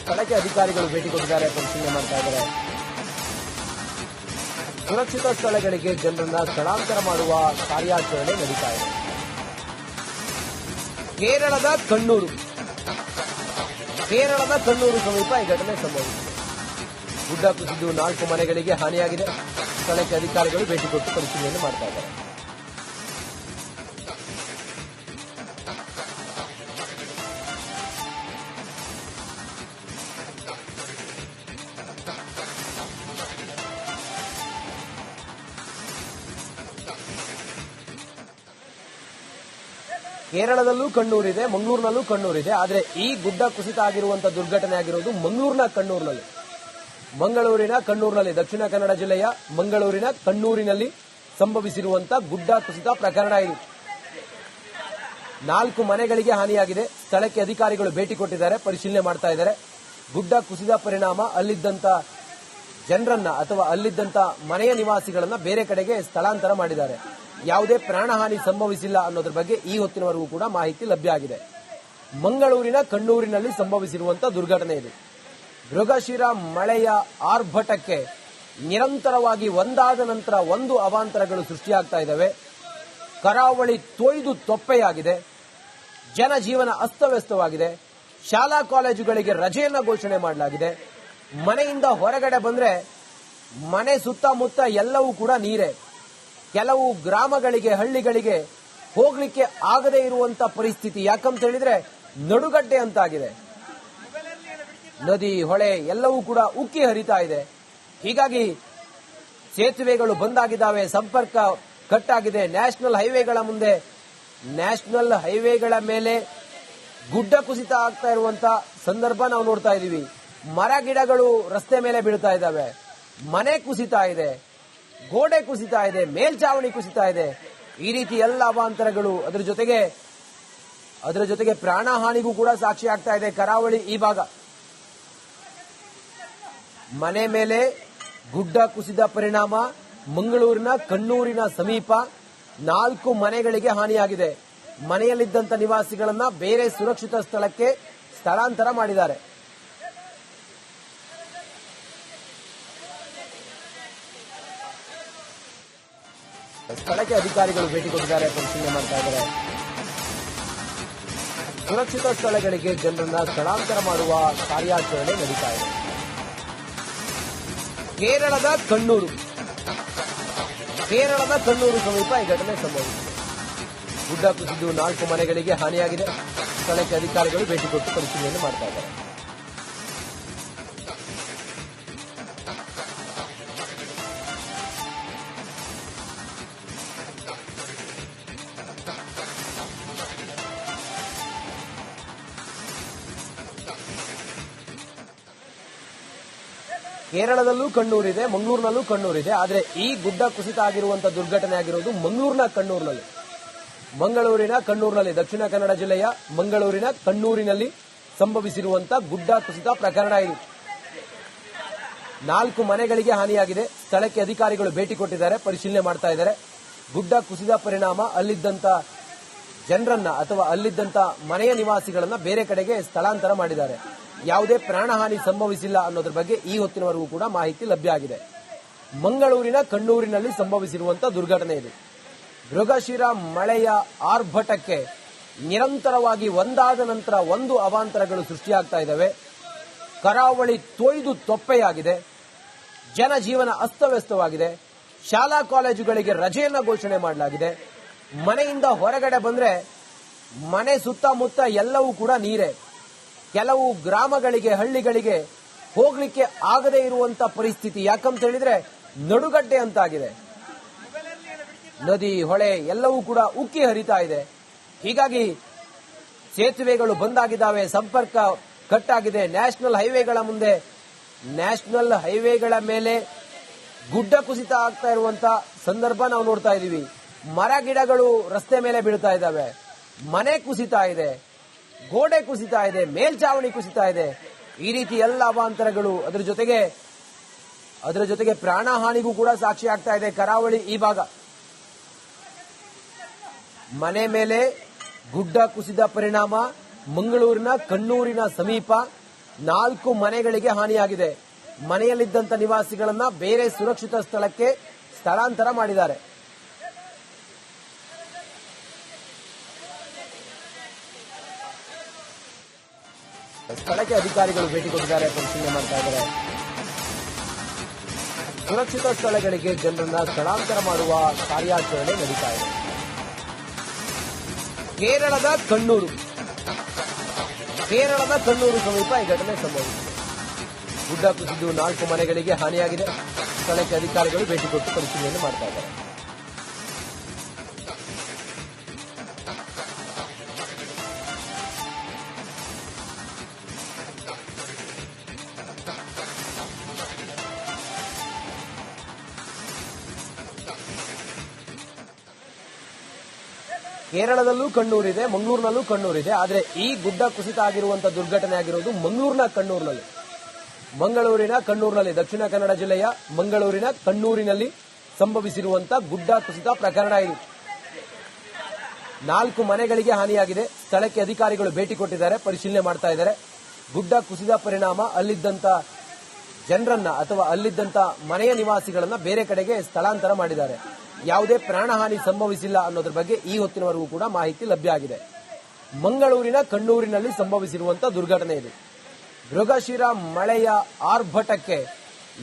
ಸ್ಥಳಕ್ಕೆ ಅಧಿಕಾರಿಗಳು ಭೇಟಿ ಕೊಟ್ಟಿದ್ದಾರೆ, ಪರಿಶೀಲನೆ ಮಾಡ್ತಾ ಇದ್ದಾರೆ. ಸುರಕ್ಷಿತ ಸ್ಥಳಗಳಿಗೆ ಜನರನ್ನ ಸ್ಥಳಾಂತರ ಮಾಡುವ ಕಾರ್ಯಾಚರಣೆ ನಡೀತಾ ಇದೆ. ಕೇರಳದ ಕಣ್ಣೂರು ಸಮೀಪ ಈ ಘಟನೆ ಸಂಭವಿಸಿದೆ. ಗುಡ್ಡ ಕುಸಿದು 4 ಮನೆಗಳಿಗೆ ಹಾನಿಯಾಗಿದೆ. ಸ್ಥಳಕ್ಕೆ ಅಧಿಕಾರಿಗಳು ಭೇಟಿ ಕೊಟ್ಟು ಪರಿಶೀಲನೆ ಮಾಡ್ತಾ ಇದ್ದಾರೆ. ಕೇರಳದಲ್ಲೂ ಕಣ್ಣೂರಿದೆ, ಮಂಗಳೂರಿನಲ್ಲೂ ಕಣ್ಣೂರಿದೆ. ಆದರೆ ಈ ಗುಡ್ಡ ಕುಸಿತ ಆಗಿರುವಂತಹ ದುರ್ಘಟನೆ ಆಗಿರೋದು ಮಂಗಳೂರಿನ ಕಣ್ಣೂರಿನಲ್ಲಿ ದಕ್ಷಿಣ ಕನ್ನಡ ಜಿಲ್ಲೆಯ ಮಂಗಳೂರಿನ ಕಣ್ಣೂರಿನಲ್ಲಿ ಸಂಭವಿಸಿರುವಂತಹ ಗುಡ್ಡ ಕುಸಿತ ಪ್ರಕರಣ ಇದು. 4 ಮನೆಗಳಿಗೆ ಹಾನಿಯಾಗಿದೆ. ಸ್ಥಳಕ್ಕೆ ಅಧಿಕಾರಿಗಳು ಭೇಟಿ ಕೊಟ್ಟಿದ್ದಾರೆ, ಪರಿಶೀಲನೆ ಮಾಡ್ತಾ ಇದ್ದಾರೆ. ಗುಡ್ಡ ಕುಸಿದ ಪರಿಣಾಮ ಅಲ್ಲಿದ್ದಂತ ಜನರನ್ನ ಅಥವಾ ಅಲ್ಲಿದ್ದಂತ ಮನೆಯ ನಿವಾಸಿಗಳನ್ನ ಬೇರೆ ಕಡೆಗೆ ಸ್ಥಳಾಂತರ ಮಾಡಿದ್ದಾರೆ. ಯಾವುದೇ ಪ್ರಾಣಹಾನಿ ಸಂಭವಿಸಿಲ್ಲ ಅನ್ನೋದ್ರ ಬಗ್ಗೆ ಈ ಹೊತ್ತಿನವರೆಗೂ ಕೂಡ ಮಾಹಿತಿ ಲಭ್ಯ ಆಗಿದೆ. ಮಂಗಳೂರಿನ ಕಣ್ಣೂರಿನಲ್ಲಿ ಸಂಭವಿಸಿರುವಂತಹ ದುರ್ಘಟನೆ ಇದು. ಮೃಗಶಿರ ಮಳೆಯ ಆರ್ಭಟಕ್ಕೆ ನಿರಂತರವಾಗಿ ಒಂದಾದ ನಂತರ ಒಂದು ಅವಾಂತರಗಳು ಸೃಷ್ಟಿಯಾಗ್ತಾ ಇದ್ದಾವೆ. ಕರಾವಳಿ ತೊಯ್ದು ತೊಪ್ಪೆಯಾಗಿದೆ. ಜನಜೀವನ ಅಸ್ತವ್ಯಸ್ತವಾಗಿದೆ. ಶಾಲಾ ಕಾಲೇಜುಗಳಿಗೆ ರಜೆಯನ್ನ ಘೋಷಣೆ ಮಾಡಲಾಗಿದೆ. ಮನೆಯಿಂದ ಹೊರಗಡೆ ಬಂದ್ರೆ ಮನೆ ಸುತ್ತಮುತ್ತ ಎಲ್ಲವೂ ಕೂಡ ನೀರೇ. ಕೆಲವು ಗ್ರಾಮಗಳಿಗೆ, ಹಳ್ಳಿಗಳಿಗೆ ಹೋಗ್ಲಿಕ್ಕೆ ಆಗದೇ ಇರುವಂತ ಪರಿಸ್ಥಿತಿ. ಯಾಕಂತ ಹೇಳಿದ್ರೆ ನಡುಗಡ್ಡೆ ಅಂತಾಗಿದೆ. ನದಿ, ಹೊಳೆ ಎಲ್ಲವೂ ಕೂಡ ಉಕ್ಕಿ ಹರಿತಾ ಇದೆ. ಹೀಗಾಗಿ ಸೇತುವೆಗಳು ಬಂದಾಗಿದ್ದಾವೆ, ಸಂಪರ್ಕ ಕಟ್ಟಾಗಿದೆ. ನ್ಯಾಷನಲ್ ಹೈವೇಗಳ ಮೇಲೆ ಗುಡ್ಡ ಕುಸಿತ ಆಗ್ತಾ ಇರುವಂತ ಸಂದರ್ಭ ನಾವು ನೋಡ್ತಾ ಇದೀವಿ. ಮರ ಗಿಡಗಳು ರಸ್ತೆ ಮೇಲೆ ಬೀಳ್ತಾ ಇದ್ದಾವೆ. ಮನೆ ಕುಸಿತಾ ಇದೆ, ಗೋಡೆ ಕುಸಿತಾ ಇದೆ, ಮೇಲ್ಚಾವಣಿ ಕುಸಿತಾ ಇದೆ. ಈ ರೀತಿ ಎಲ್ಲ ಅವಾಂತರಗಳು, ಅದರ ಜೊತೆಗೆ ಪ್ರಾಣಹಾನಿಗೂ ಕೂಡ ಸಾಕ್ಷಿ ಆಗ್ತಾ ಇದೆ ಕರಾವಳಿ ಈ ಭಾಗ. ಮನೆ ಮೇಲೆ ಗುಡ್ಡ ಕುಸಿದ ಪರಿಣಾಮ ಮಂಗಳೂರಿನ ಕಣ್ಣೂರಿನ ಸಮೀಪ 4 ಮನೆಗಳಿಗೆ ಹಾನಿಯಾಗಿದೆ. ಮನೆಯಲ್ಲಿದ್ದಂತ ನಿವಾಸಿಗಳನ್ನ ಬೇರೆ ಸುರಕ್ಷಿತ ಸ್ಥಳಕ್ಕೆ ಸ್ಥಳಾಂತರ ಮಾಡಿದ್ದಾರೆ. ಸ್ಥಳಕ್ಕೆ ಅಧಿಕಾರಿಗಳು ಭೇಟಿ ಕೊಟ್ಟಿದ್ದಾರೆ, ಪರಿಶೀಲನೆ ಮಾಡ್ತಾ ಇದ್ದಾರೆ. ಸುರಕ್ಷಿತ ಸ್ಥಳಗಳಿಗೆ ಜನರನ್ನ ಸ್ಥಳಾಂತರ ಮಾಡುವ ಕಾರ್ಯಾಚರಣೆ ನಡೀತಾ ಇದೆ. ಕೇರಳದ ಕಣ್ಣೂರು ಸಮೀಪ ಈ ಘಟನೆ ಸಂಭವಿಸಿದೆ. ಗುಡ್ಡ ಕುಸಿದು 4 ಮನೆಗಳಿಗೆ ಹಾನಿಯಾಗಿದೆ. ಸ್ಥಳಕ್ಕೆ ಅಧಿಕಾರಿಗಳು ಭೇಟಿ ಕೊಟ್ಟು ಪರಿಶೀಲನೆ ಮಾಡ್ತಾ ಇದ್ದಾರೆ. ಕೇರಳದಲ್ಲೂ ಕಣ್ಣೂರಿದೆ, ಮಂಗಳೂರಿನಲ್ಲೂ ಕಣ್ಣೂರಿದೆ. ಆದರೆ ಈ ಗುಡ್ಡ ಕುಸಿತ ಆಗಿರುವಂತಹ ದುರ್ಘಟನೆ ಆಗಿರೋದು ಕಣ್ಣೂರಿನಲ್ಲಿ ದಕ್ಷಿಣ ಕನ್ನಡ ಜಿಲ್ಲೆಯ ಮಂಗಳೂರಿನ ಕಣ್ಣೂರಿನಲ್ಲಿ ಸಂಭವಿಸಿರುವಂತಹ ಗುಡ್ಡ ಕುಸಿತ ಪ್ರಕರಣ ಇದು. 4 ಮನೆಗಳಿಗೆ ಹಾನಿಯಾಗಿದೆ. ಸ್ಥಳಕ್ಕೆ ಅಧಿಕಾರಿಗಳು ಭೇಟಿ ಕೊಟ್ಟಿದ್ದಾರೆ, ಪರಿಶೀಲನೆ ಮಾಡ್ತಾ ಇದ್ದಾರೆ. ಗುಡ್ಡ ಕುಸಿದ ಪರಿಣಾಮ ಅಲ್ಲಿದ್ದಂತ ಜನರನ್ನ ಅಥವಾ ಅಲ್ಲಿದ್ದಂತ ಮನೆಯ ನಿವಾಸಿಗಳನ್ನ ಬೇರೆ ಕಡೆಗೆ ಸ್ಥಳಾಂತರ ಮಾಡಿದ್ದಾರೆ. ಯಾವುದೇ ಪ್ರಾಣಹಾನಿ ಸಂಭವಿಸಿಲ್ಲ ಅನ್ನೋದ್ರ ಬಗ್ಗೆ ಈ ಹೊತ್ತಿನವರೆಗೂ ಕೂಡ ಮಾಹಿತಿ ಲಭ್ಯ ಆಗಿದೆ. ಮಂಗಳೂರಿನ ಕಣ್ಣೂರಿನಲ್ಲಿ ಸಂಭವಿಸಿರುವಂತಹ ದುರ್ಘಟನೆ ಇದು. ಮೃಗಶಿರ ಮಳೆಯ ಆರ್ಭಟಕ್ಕೆ ನಿರಂತರವಾಗಿ ಒಂದಾದ ನಂತರ ಒಂದು ಅವಾಂತರಗಳು ಸೃಷ್ಟಿಯಾಗ್ತಾ ಇದ್ದಾವೆ. ಕರಾವಳಿ ತೊಯ್ದು ತೊಪ್ಪೆಯಾಗಿದೆ. ಜನಜೀವನ ಅಸ್ತವ್ಯಸ್ತವಾಗಿದೆ. ಶಾಲಾ ಕಾಲೇಜುಗಳಿಗೆ ರಜೆಯನ್ನ ಘೋಷಣೆ ಮಾಡಲಾಗಿದೆ. ಮನೆಯಿಂದ ಹೊರಗಡೆ ಬಂದ್ರೆ ಮನೆ ಸುತ್ತಮುತ್ತ ಎಲ್ಲವೂ ಕೂಡ ನೀರೇ. ಕೆಲವು ಗ್ರಾಮಗಳಿಗೆ, ಹಳ್ಳಿಗಳಿಗೆ ಹೋಗ್ಲಿಕ್ಕೆ ಆಗದೇ ಇರುವಂತ ಪರಿಸ್ಥಿತಿ. ಯಾಕಂತ ಹೇಳಿದ್ರೆ ನಡುಗಡ್ಡೆ ಅಂತಾಗಿದೆ. ನದಿ, ಹೊಳೆ ಎಲ್ಲವೂ ಕೂಡ ಉಕ್ಕಿ ಹರಿತಾ ಇದೆ. ಹೀಗಾಗಿ ಸೇತುವೆಗಳು ಬಂದಾಗಿದ್ದಾವೆ, ಸಂಪರ್ಕ ಕಟ್ಟಾಗಿದೆ. ನ್ಯಾಷನಲ್ ಹೈವೇಗಳ ಮೇಲೆ ಗುಡ್ಡ ಕುಸಿತ ಆಗ್ತಾ ಇರುವಂತ ಸಂದರ್ಭ ನಾವು ನೋಡ್ತಾ ಇದೀವಿ. ಮರ ಗಿಡಗಳು ರಸ್ತೆ ಮೇಲೆ ಬೀಳ್ತಾ ಇದ್ದಾವೆ. ಮನೆ ಕುಸಿತಾ ಇದೆ, ಗೋಡೆ ಕುಸಿತಾ ಇದೆ, ಮೇಲ್ಚಾವಣಿ ಕುಸಿತಾ ಇದೆ. ಈ ರೀತಿ ಎಲ್ಲ ಅವಾಂತರಗಳು, ಅದರ ಜೊತೆಗೆ ಪ್ರಾಣಹಾನಿಗೂ ಕೂಡ ಸಾಕ್ಷಿ ಆಗ್ತಾ ಇದೆ ಕರಾವಳಿ ಈ ಭಾಗ. ಮನೆ ಮೇಲೆ ಗುಡ್ಡ ಕುಸಿದ ಪರಿಣಾಮ ಮಂಗಳೂರಿನ ಕಣ್ಣೂರಿನ ಸಮೀಪ 4 ಮನೆಗಳಿಗೆ ಹಾನಿಯಾಗಿದೆ. ಮನೆಯಲ್ಲಿದ್ದಂತ ನಿವಾಸಿಗಳನ್ನ ಬೇರೆ ಸುರಕ್ಷಿತ ಸ್ಥಳಕ್ಕೆ ಸ್ಥಳಾಂತರ ಮಾಡಿದ್ದಾರೆ. ಸ್ಥಳಕ್ಕೆ ಅಧಿಕಾರಿಗಳು ಭೇಟಿ ಕೊಟ್ಟಿದ್ದಾರೆ, ಪರಿಶೀಲನೆ ಮಾಡ್ತಾ ಇದ್ದಾರೆ. ಸುರಕ್ಷಿತ ಸ್ಥಳಗಳಿಗೆ ಜನರನ್ನ ಸ್ಥಳಾಂತರ ಮಾಡುವ ಕಾರ್ಯಾಚರಣೆ ನಡೀತಾ ಇದೆ. ಕೇರಳದ ಕಣ್ಣೂರು ಸಮೀಪ ಈ ಘಟನೆ ಸಂಭವಿಸಿದೆ. ಗುಡ್ಡ ಕುಸಿದು 4 ಮನೆಗಳಿಗೆ ಹಾನಿಯಾಗಿದೆ. ಸ್ಥಳಕ್ಕೆ ಅಧಿಕಾರಿಗಳು ಭೇಟಿ ಕೊಟ್ಟು ಪರಿಶೀಲನೆ ಮಾಡ್ತಾ ಇದ್ದಾರೆ. ಕೇರಳದಲ್ಲೂ ಕಣ್ಣೂರಿದೆ, ಮಂಗಳೂರಿನಲ್ಲೂ ಕಣ್ಣೂರಿದೆ. ಆದರೆ ಈ ಗುಡ್ಡ ಕುಸಿತ ಆಗಿರುವಂತಹ ದುರ್ಘಟನೆ ಆಗಿರೋದು ಮಂಗಳೂರಿನ ಕಣ್ಣೂರಿನಲ್ಲಿ ದಕ್ಷಿಣ ಕನ್ನಡ ಜಿಲ್ಲೆಯ ಮಂಗಳೂರಿನ ಕಣ್ಣೂರಿನಲ್ಲಿ ಸಂಭವಿಸಿರುವಂತಹ ಗುಡ್ಡ ಕುಸಿತ ಪ್ರಕರಣ ಇದು. 4 ಮನೆಗಳಿಗೆ ಹಾನಿಯಾಗಿದೆ. ಸ್ಥಳಕ್ಕೆ ಅಧಿಕಾರಿಗಳು ಭೇಟಿ ಕೊಟ್ಟಿದ್ದಾರೆ, ಪರಿಶೀಲನೆ ಮಾಡ್ತಾ ಇದ್ದಾರೆ. ಗುಡ್ಡ ಕುಸಿದ ಪರಿಣಾಮ ಅಲ್ಲಿದ್ದಂತ ಜನರನ್ನ ಅಥವಾ ಅಲ್ಲಿದ್ದಂತ ಮನೆಯ ನಿವಾಸಿಗಳನ್ನ ಬೇರೆ ಕಡೆಗೆ ಸ್ಥಳಾಂತರ ಮಾಡಿದ್ದಾರೆ. ಯಾವುದೇ ಪ್ರಾಣಹಾನಿ ಸಂಭವಿಸಿಲ್ಲ ಅನ್ನೋದ್ರ ಬಗ್ಗೆ ಈ ಹೊತ್ತಿನವರೆಗೂ ಕೂಡ ಮಾಹಿತಿ ಲಭ್ಯ ಆಗಿದೆ. ಮಂಗಳೂರಿನ ಕಣ್ಣೂರಿನಲ್ಲಿ ಸಂಭವಿಸಿರುವಂತಹ ದುರ್ಘಟನೆ ಇದು. ಮೃಗಶಿರ ಮಳೆಯ ಆರ್ಭಟಕ್ಕೆ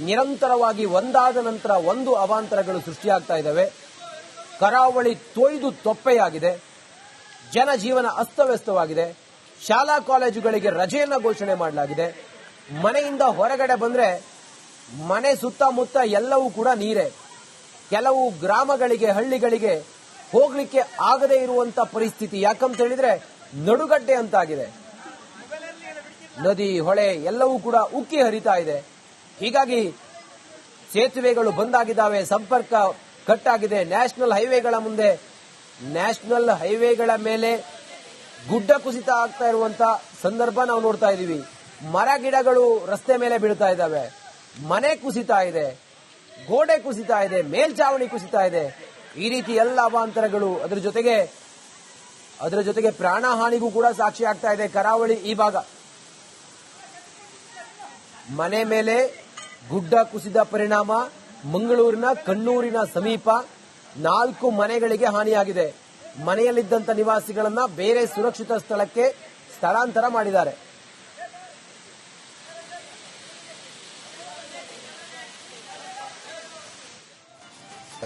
ನಿರಂತರವಾಗಿ ಒಂದಾದ ನಂತರ ಒಂದು ಅವಾಂತರಗಳು ಸೃಷ್ಟಿಯಾಗ್ತಾ ಇದ್ದಾವೆ. ಕರಾವಳಿ ತೊಯ್ದು ತೊಪ್ಪೆಯಾಗಿದೆ. ಜನಜೀವನ ಅಸ್ತವ್ಯಸ್ತವಾಗಿದೆ. ಶಾಲಾ ಕಾಲೇಜುಗಳಿಗೆ ರಜೆಯನ್ನ ಘೋಷಣೆ ಮಾಡಲಾಗಿದೆ. ಮನೆಯಿಂದ ಹೊರಗಡೆ ಬಂದ್ರೆ ಮನೆ ಸುತ್ತಮುತ್ತ ಎಲ್ಲವೂ ಕೂಡ ನೀರೇ. ಕೆಲವು ಗ್ರಾಮಗಳಿಗೆ, ಹಳ್ಳಿಗಳಿಗೆ ಹೋಗ್ಲಿಕ್ಕೆ ಆಗದೇ ಇರುವಂತ ಪರಿಸ್ಥಿತಿ. ಯಾಕಂತ ಹೇಳಿದ್ರೆ ನಡುಗಡ್ಡೆ ಅಂತಾಗಿದೆ. ನದಿ, ಹೊಳೆ ಎಲ್ಲವೂ ಕೂಡ ಉಕ್ಕಿ ಹರಿತಾ ಇದೆ. ಹೀಗಾಗಿ ಸೇತುವೆಗಳು ಬಂದಾಗಿದ್ದಾವೆ, ಸಂಪರ್ಕ ಕಟ್ಟಾಗಿದೆ. ನ್ಯಾಷನಲ್ ಹೈವೇಗಳ ಮೇಲೆ ಗುಡ್ಡ ಕುಸಿತ ಆಗ್ತಾ ಇರುವಂತ ಸಂದರ್ಭ ನಾವು ನೋಡ್ತಾ ಇದೀವಿ. ಮರ ಗಿಡಗಳು ರಸ್ತೆ ಮೇಲೆ ಬೀಳ್ತಾ ಇದ್ದಾವೆ. ಮನೆ ಕುಸಿತಾ ಇದೆ, ಗೋಡೆ ಕುಸಿತಾ ಇದೆ, ಮೇಲ್ಚಾವಣಿ ಕುಸಿತಾ ಇದೆ. ಈ ರೀತಿ ಎಲ್ಲ ಅವಾಂತರಗಳು, ಅದರ ಜೊತೆಗೆ ಪ್ರಾಣಹಾನಿಗೂ ಕೂಡ ಸಾಕ್ಷಿ ಆಗ್ತಾ ಇದೆ ಕರಾವಳಿ ಈ ಭಾಗ. ಮನೆ ಮೇಲೆ ಗುಡ್ಡ ಕುಸಿದ ಪರಿಣಾಮ ಮಂಗಳೂರಿನ ಕಣ್ಣೂರಿನ ಸಮೀಪ 4 ಮನೆಗಳಿಗೆ ಹಾನಿಯಾಗಿದೆ. ಮನೆಯಲ್ಲಿದ್ದಂತ ನಿವಾಸಿಗಳನ್ನ ಬೇರೆ ಸುರಕ್ಷಿತ ಸ್ಥಳಕ್ಕೆ ಸ್ಥಳಾಂತರ ಮಾಡಿದ್ದಾರೆ.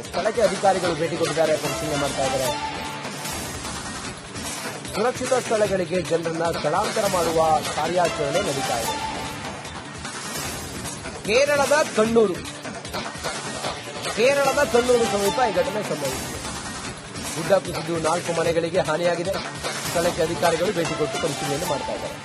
ಸ್ಥಳಕ್ಕೆ ಅಧಿಕಾರಿಗಳು ಭೇಟಿ ಕೊಟ್ಟಿದ್ದಾರೆ, ಪರಿಶೀಲನೆ ಮಾಡ್ತಾ ಇದ್ದಾರೆ. ಸುರಕ್ಷಿತ ಸ್ಥಳಗಳಿಗೆ ಜನರನ್ನ ಸ್ಥಳಾಂತರ ಮಾಡುವ ಕಾರ್ಯಾಚರಣೆ ನಡೀತಾ ಇದೆ. ಕೇರಳದ ಕಣ್ಣೂರು ಸಮೀಪ ಈ ಘಟನೆ ಸಂಭವಿಸಿದೆ. ಗುಡ್ಡ ಕುಸಿದು 4 ಮನೆಗಳಿಗೆ ಹಾನಿಯಾಗಿದೆ. ಸ್ಥಳಕ್ಕೆ ಅಧಿಕಾರಿಗಳು ಭೇಟಿ ಕೊಟ್ಟು ಪರಿಶೀಲನೆ ಮಾಡ್ತಾ ಇದ್ದಾರೆ.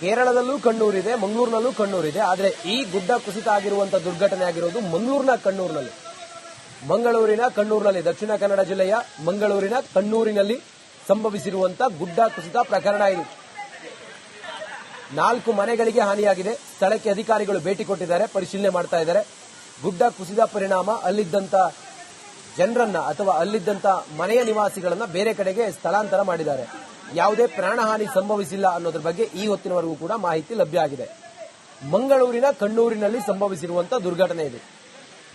ಕೇರಳದಲ್ಲೂ ಕಣ್ಣೂರಿದೆ, ಮಂಗಳೂರಿನಲ್ಲೂ ಕಣ್ಣೂರಿದೆ. ಆದರೆ ಈ ಗುಡ್ಡ ಕುಸಿತ ಆಗಿರುವಂತಹ ದುರ್ಘಟನೆ ಆಗಿರೋದು ಕಣ್ಣೂರಿನಲ್ಲಿ ದಕ್ಷಿಣ ಕನ್ನಡ ಜಿಲ್ಲೆಯ ಮಂಗಳೂರಿನ ಕಣ್ಣೂರಿನಲ್ಲಿ ಸಂಭವಿಸಿರುವಂತಹ ಗುಡ್ಡ ಕುಸಿತ ಪ್ರಕರಣ ಇದು. 4 ಮನೆಗಳಿಗೆ ಹಾನಿಯಾಗಿದೆ. ಸ್ಥಳಕ್ಕೆ ಅಧಿಕಾರಿಗಳು ಭೇಟಿ ಕೊಟ್ಟಿದ್ದಾರೆ, ಪರಿಶೀಲನೆ ಮಾಡ್ತಾ ಇದ್ದಾರೆ. ಗುಡ್ಡ ಕುಸಿದ ಪರಿಣಾಮ ಅಲ್ಲಿದ್ದಂತ ಜನರನ್ನ ಅಥವಾ ಅಲ್ಲಿದ್ದಂತ ಮನೆಯ ನಿವಾಸಿಗಳನ್ನ ಬೇರೆ ಕಡೆಗೆ ಸ್ಥಳಾಂತರ ಮಾಡಿದ್ದಾರೆ. ಯಾವುದೇ ಪ್ರಾಣಹಾನಿ ಸಂಭವಿಸಿಲ್ಲ ಅನ್ನೋದ್ರ ಬಗ್ಗೆ ಈ ಹೊತ್ತಿನವರೆಗೂ ಕೂಡ ಮಾಹಿತಿ ಲಭ್ಯ ಆಗಿದೆ. ಮಂಗಳೂರಿನ ಕಣ್ಣೂರಿನಲ್ಲಿ ಸಂಭವಿಸಿರುವಂತಹ ದುರ್ಘಟನೆ ಇದು.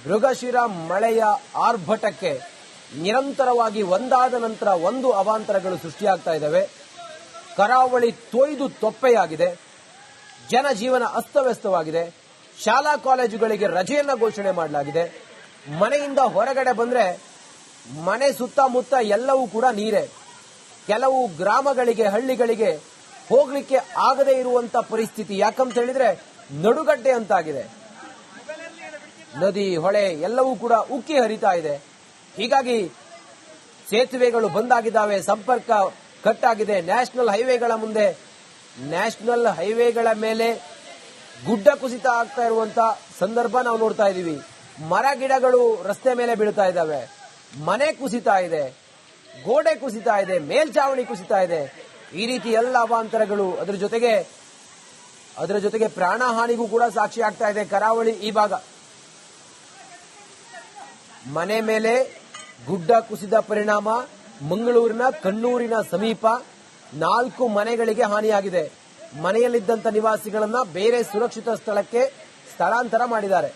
ಮೃಗಶಿರ ಮಳೆಯ ಆರ್ಭಟಕ್ಕೆ ನಿರಂತರವಾಗಿ ಒಂದಾದ ನಂತರ ಒಂದು ಅವಾಂತರಗಳು ಸೃಷ್ಟಿಯಾಗ್ತಾ ಇದ್ದಾವೆ. ಕರಾವಳಿ ತೊಯ್ದು ತೊಪ್ಪೆಯಾಗಿದೆ. ಜನಜೀವನ ಅಸ್ತವ್ಯಸ್ತವಾಗಿದೆ. ಶಾಲಾ ಕಾಲೇಜುಗಳಿಗೆ ರಜೆಯನ್ನ ಘೋಷಣೆ ಮಾಡಲಾಗಿದೆ. ಮನೆಯಿಂದ ಹೊರಗಡೆ ಬಂದ್ರೆ ಮನೆ ಸುತ್ತಮುತ್ತ ಎಲ್ಲವೂ ಕೂಡ ನೀರೇ. ಕೆಲವು ಗ್ರಾಮಗಳಿಗೆ, ಹಳ್ಳಿಗಳಿಗೆ ಹೋಗ್ಲಿಕ್ಕೆ ಆಗದೇ ಇರುವಂತ ಪರಿಸ್ಥಿತಿ. ಯಾಕಂತ ಹೇಳಿದ್ರೆ ನಡುಗಡ್ಡೆ ಅಂತಾಗಿದೆ. ನದಿ, ಹೊಳೆ ಎಲ್ಲವೂ ಕೂಡ ಉಕ್ಕಿ ಹರಿತಾ ಇದೆ. ಹೀಗಾಗಿ ಸೇತುವೆಗಳು ಬಂದಾಗಿದ್ದಾವೆ, ಸಂಪರ್ಕ ಕಟ್ಟಾಗಿದೆ. ನ್ಯಾಷನಲ್ ಹೈವೇಗಳ ಮೇಲೆ ಗುಡ್ಡ ಕುಸಿತ ಆಗ್ತಾ ಇರುವಂತ ಸಂದರ್ಭ ನಾವು ನೋಡ್ತಾ ಇದೀವಿ. ಮರ ಗಿಡಗಳು ರಸ್ತೆ ಮೇಲೆ ಬೀಳ್ತಾ ಇದ್ದಾವೆ. ಮನೆ ಕುಸಿತಾ ಇದೆ, ಗೋಡೆ ಕುಸಿತಾ ಇದೆ, ಮೇಲ್ಚಾವಣಿ ಕುಸಿತಾ ಇದೆ. ಈ ರೀತಿ ಎಲ್ಲ ಅವಾಂತರಗಳು ಅದರ ಜೊತೆಗೆ ಪ್ರಾಣಹಾನಿಗೂ ಕೂಡ ಸಾಕ್ಷಿ ಆಗ್ತಾ ಇದೆ ಕರಾವಳಿ ಈ ಭಾಗ. ಮನೆ ಮೇಲೆ ಗುಡ್ಡ ಕುಸಿದ ಪರಿಣಾಮ ಮಂಗಳೂರಿನ ಕಣ್ಣೂರಿನ ಸಮೀಪ 4 ಮನೆಗಳಿಗೆ ಹಾನಿಯಾಗಿದೆ. ಮನೆಯಲ್ಲಿದ್ದಂತ ನಿವಾಸಿಗಳನ್ನ ಬೇರೆ ಸುರಕ್ಷಿತ ಸ್ಥಳಕ್ಕೆ ಸ್ಥಳಾಂತರ ಮಾಡಿದ್ದಾರೆ.